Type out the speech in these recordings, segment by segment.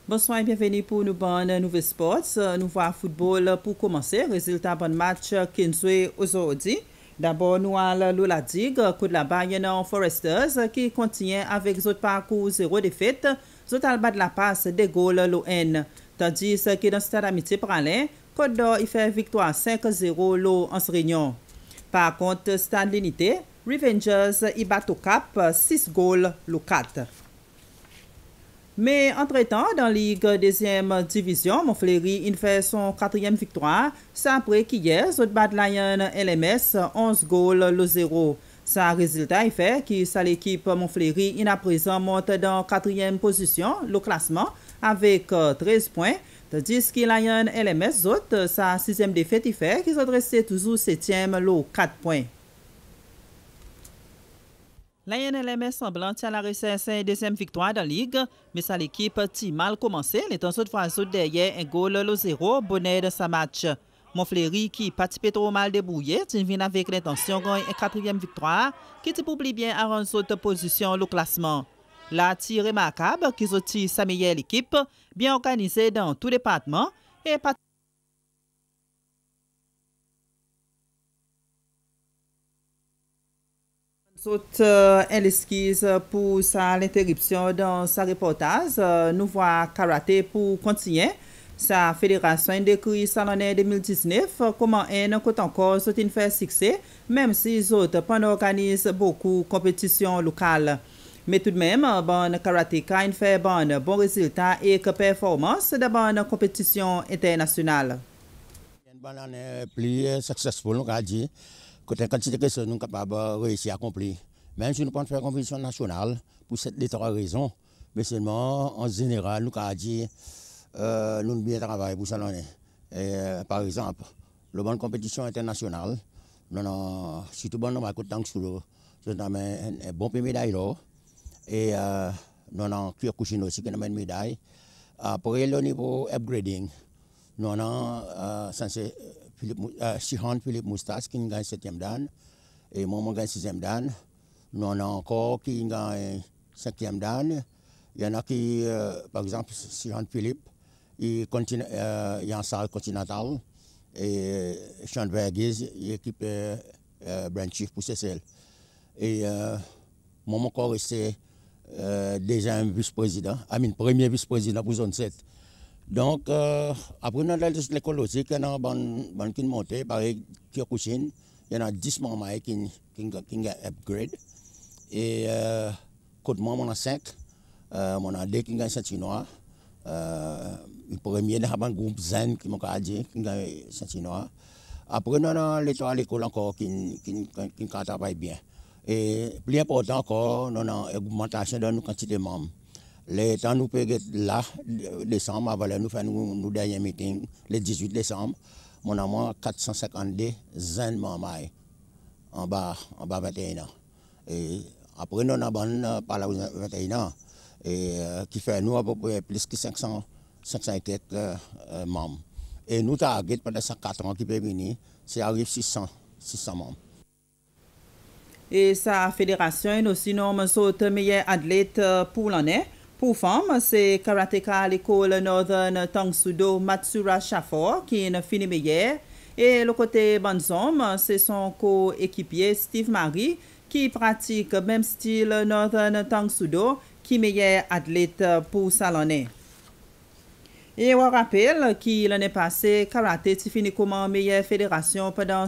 Bonsoir et bienvenue pour nous bonne Nouvelle Sports. Nous voyons football pour commencer. Résultat bon match 15 aujourd'hui. D'abord, nous allons la Digue, coup de la Bayern Foresters qui continue avec autres parcours 0 défaite. Autres bas de la passe des goals l'ON. Tandis que dans le stade amitié Pralin, Côte d'Or il fait victoire 5-0 l'eau en Réunion. Par contre, stade l'unité, Revengers il bat au cap 6 goals le 4. Mais entre-temps, dans la Ligue deuxième division, Montfléry il fait son 4e victoire. C'est après qu'hier, ils bat Lion LMS 11 goals le 0. Ça résultat il fait que l'équipe Montfléry il à présent monte dans 4e position, le classement, avec 13 points. Tandis que Lion LMS, sa 6e défaite, il fait qu'ils ont resté toujours 7e, le 4 points. Lion LMS semblant à la recette sa deuxième victoire dans la Ligue, mais sa l'équipe a mal commencé, l'étant cette fois derrière un goal le 0, bonnet de sa match. Montfléry qui participe trop mal débrouillé, vient avec l'intention de gagner une 4e victoire, qui te publie bien à une autre position le classement. La tir remarquable qu'ils ont tiré sa meilleure équipe, bien organisée dans tout département, et elle excuse pour l'interruption dans sa reportage. Nous voyons karaté pour continuer. Sa fédération décrit ça l'année 2019 comment elle compte encore une fait succès, même si les autres organisent beaucoup de compétitions locales. Mais tout de même, bon karatéka il fait bon résultat et que performance de bonne compétition internationale. Une bonne année plus successful, on a dit. Côté quantité que nous sommes capables de réussir à accomplir. Même si nous pouvons faire compétition nationale, pour cette trois raisons, mais seulement en général, nous avons dit nous bien travailler pour ça. Par exemple, la bonne compétition internationale, nous avons surtout bon nombre de temps sur un bon médaille là. Et nous avons cuir couchine aussi qui a une médaille. Après le niveau upgrading, nous avons Sihan Philippe Moustas qui gagne 7e dan et moi gagne 6e dan. Nous en avons encore qui gagne 5e dan. Il y en a qui, par exemple, Sihan Philippe, il continue, il y a un salle continental et Sean Verghese, il équipe Brand Chief pour CCL. Et moi encore resté deuxième vice-président, premier vice-président pour zone 7. Donc, après, dans l'école aussi, il y a une bonne montée, pareil, qui il y en a 10 membres qui ont upgrade. Et, côté moi, on a 5. On a 2 qui ont ceinture noire. Le premier, il y a un groupe Zen qui m'a dit qui ont ceinture noire. Après, on a l'école encore qui travaille bien. Et plus important encore, on a une augmentation de nos quantités de membres. Les temps nous payons là, décembre, avant nous faire nos derniers meetings, le 18 décembre, on a 452 jeunes membres en bas 21 ans. Et après, nous avons par là 21 ans, et qui fait nous à peu près plus que 500 et quelques membres. Et nous, target pendant 4 ans qui peut venir, c'est arrive 600 membres. Et sa fédération est aussi nomme autres meilleurs athlètes pour l'année. Pour femmes, c'est karatéka à l'école Northern Tangsudo Matsura Shafor qui est fini meilleur. Et le côté bonnes hommes, c'est son coéquipier Steve Marie qui pratique le même style Northern Tangsudo qui est meilleur athlète pour sa l'année. Et on rappelle que l'année passée, karaté a fini comme meilleure fédération pendant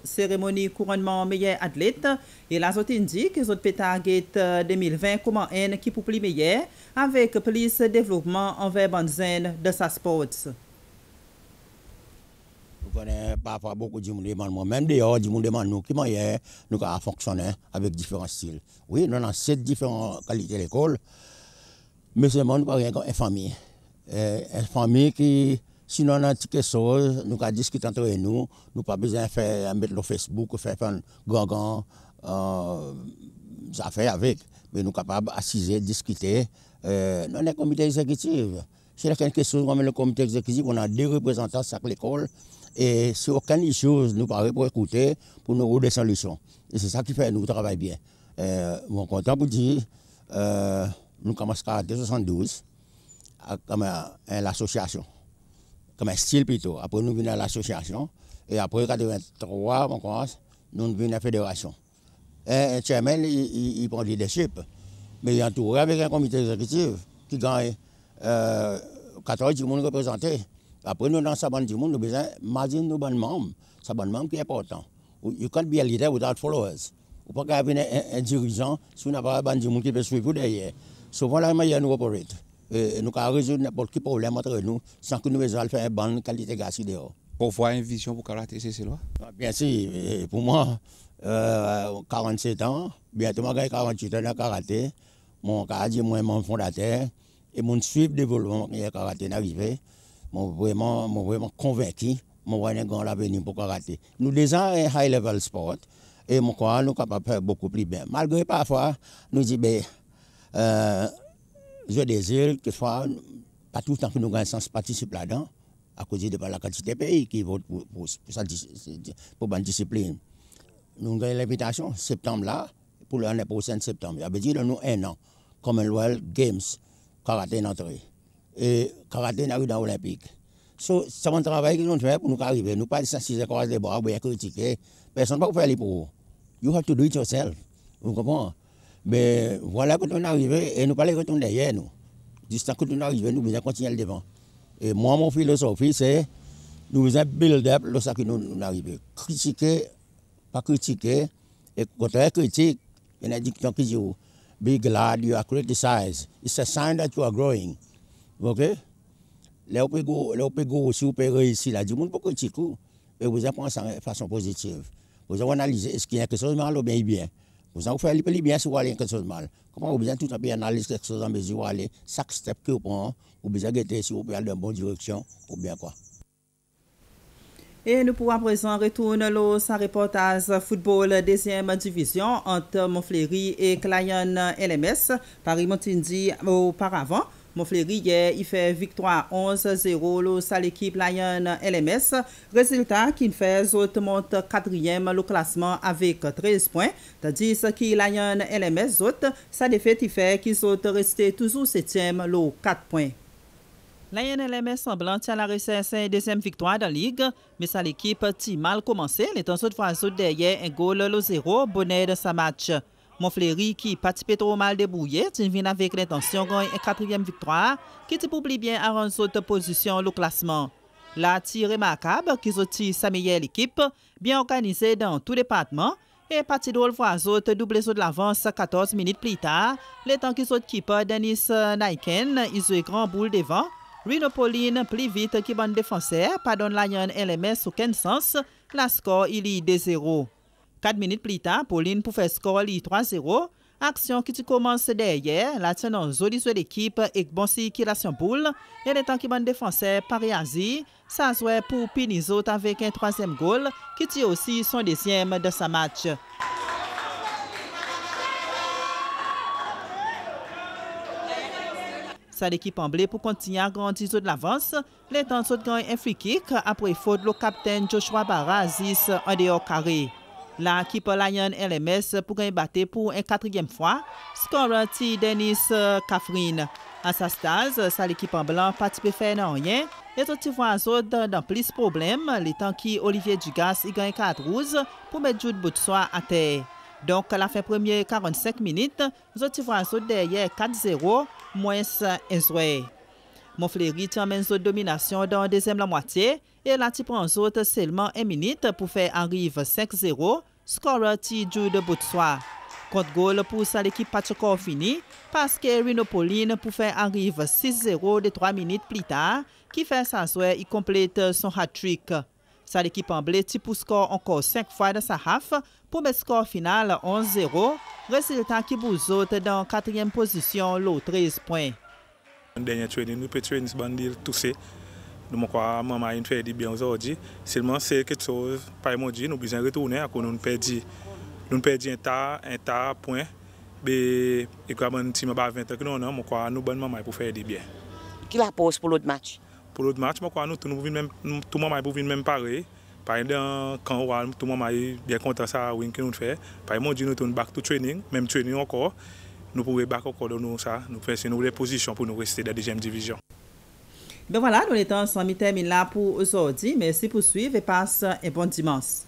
cérémonie couronnement meilleur athlète. Et la autre indique que les autres target 2020 comme un qui pour plus meilleur avec plus de développement envers bonne de sa sport. Nous connaissons parfois beaucoup de monde demande même dehors, du monde demande nous comment nous avons fonctionné avec différents styles. Oui, nous avons 7 différentes qualités d'école, mais c'est monde pas rien comme une famille. Une famille qui, si nous avons un petit chose, nous avons discuté entre nous, nous pas besoin de faire mettre le Facebook, faire un grand affaire avec, mais nous sommes capables d'assiser, discuter. Nous avons un comité exécutif. Si il y a quelque chose comme le comité exécutif, on a 2 représentants à chaque école. Et si aucune chose nous paraît pour écouter, pour nous trouver des solutions. Et c'est ça qui fait nous travailler bien. Mon content pour dire, nous commençons à 72. comme l'association, comme un style plutôt. Après, nous venons à l'association. Et après 83, nous venons à la fédération. Un chairman, il prend le leadership. Mais il est entouré avec un comité exécutif qui gagne 14 du monde représenté. Après, nous, dans sa bande du monde, nous avons besoin d'imaginer nos bonnes membres. C'est un membre qui est important. You can't be a leader without followers. Vous ne pouvez pas avoir un dirigeant si vous n'avez pas un bande du monde qui peut suivre derrière. Souvent, la manière nous opérate. Nous pouvons résoudre n'importe quel problème entre nous sans que nous ayons fait une bonne qualité de gaz dehors. Pour voir une vision pour karaté, c'est cela? Bien sûr, pour moi, 47 ans, bientôt j'ai 48 ans de karaté. Mon karaté, moi, mon fondateur, et mon suivi de développement de karaté est arrivé. Je suis vraiment convaincu, je vois un grand avenir pour karaté. Nous déjà un high level sport, et je crois que nous sommes capables de faire beaucoup plus bien. Malgré parfois, nous disons, je désire que soit pas tout le temps que nous gagnons sans participer là-dedans, à cause de la quantité de pays qui votent pour la discipline. Nous avons l'invitation, septembre là, pour l'année prochaine, septembre. Il y a dire nous 1 an, Commonwealth Games, karaté est entré. Et karaté est arrivé dans l'Olympique. So, c'est un travail que nous faisons pour nous arriver. Nous ne pouvons pas s'assiser croiser les bras, ou critiquer. Personne ne peut faire les pour. You have to do it yourself. Vous comprenez? Mais voilà que nous sommes arrivés et nous ne pouvons pas retourner derrière nous. Juste que nous sommes arrivés, nous devons continuer le devant. Et moi, mon philosophie, c'est nous devons build up le sac que nous sommes arrivés. Critiquer, pas critiquer. Et quand on critique, il y a une diction qui dit be glad you are criticized. It's a sign that you are growing. OK? Là, on peut go si vous pouvez réussir là, du monde peut critiquer. Et vous allez prendre ça de façon positive. Vous allez analyser est-ce qu'il y a quelque chose de mal ou bien. Vous allez faire le bien si vous avez quelque chose de mal. Comment vous allez tout à fait analyser quelque chose en mesure où aller, chaque step que vous prenez, vous allez guetter si vous pouvez aller dans la bonne direction ou bien quoi. Et nous pourrons à présent retourner au reportage football deuxième division entre Montfleury et Client LMS. Paris Montindi auparavant. Montfleury hier, il fait victoire 11-0 à l'équipe Lion LMS. Résultat qui fait autres monte 4e le classement avec 13 points. Tandis que Lion LMS autres, sa défaite il fait qu'ils sont restés toujours 7e le 4 points. Lion LMS semblant tient la recette deuxième victoire dans la ligue, mais sa l'équipe a mal commencé. Les temps de fois derrière un goal le 0 bonnet de sa match. Montfleury qui participe trop mal débrouillé, vient avec l'intention de gagner une 4e victoire qui publie bien à rendre autre position le classement. La tir remarquable qui sorti sa meilleure équipe, bien organisée dans tout département, et parti de voix autres doublé de l'avance 14 minutes plus tard, les temps qui sont keeper Denis Naiken, ils ont grand boule devant. Rino Pauline plus vite que bon défenseur, pardonne Lion LMS aucun sens, la score il est 2-0. 4 minutes plus tard, Pauline pour faire score 3-0. Action qui commence derrière, la tenant joli sur l'équipe et bon circulation boule. Et le temps qui bon défenseur Paris-Asie, ça jouait pour Pinizot avec un 3e goal qui tire aussi son 2e de sa match. Ça l'équipe en blé pour continuer à grandir de l'avance. Les temps de gagner un free kick après faute le capitaine Joshua Barra Aziz en dehors carré. La équipe Lion LMS pour gagner battre pour une 4e fois. Scoreur Denis Kafrine. À sa stase, ça l'équipe en blanc participe faire rien. Les autres voisins dans plus de problèmes. Les temps qui Olivier Dugas il gagne 4 rouges pour mettre Jude Boutsois à terre. Donc, à la fin première 45 minutes, les autres voisins derrière 4-0, moins 1 joueur. Montfleury termine sa domination dans la deuxième la moitié et la type en autres seulement 1 minute pour faire arrive 5-0, scoreur Jude Boutsois. Contre goal pour ça l'équipe Pachoko fini parce que Rino Pauline pour faire arrive 6-0 de 3 minutes plus tard qui fait sa soirée il complète son hat-trick. Ça l'équipe en blé pour score encore 5 fois dans sa half pour mettre score final 11-0, résultat qui vous autres dans 4e position le 13 points. Dernier training, nous pouvons traîner ce bandit toussé. Nous crois maman a fait du bien aujourd'hui. Seulement c'est quelque chose par emoji nous besoin retourner à nous perdre un tas point. Et comme un team à 20 ans que nous crois nous bonne maman pour faire du bien. Qui la pose pour l'autre match? Pour l'autre match, je crois nous tout même tout maman pour venir même pareil. Par exemple quand tout maman est bien content ça win que nous fait. Par emoji nous tourne back to training, même training encore. Nous pourrions back encore dans nous ça, nous faisons une position pour nous rester dans la 2e division. Ben voilà, nous étions ensemble terminé là pour aujourd'hui. Merci pour suivre et passe un bon dimanche.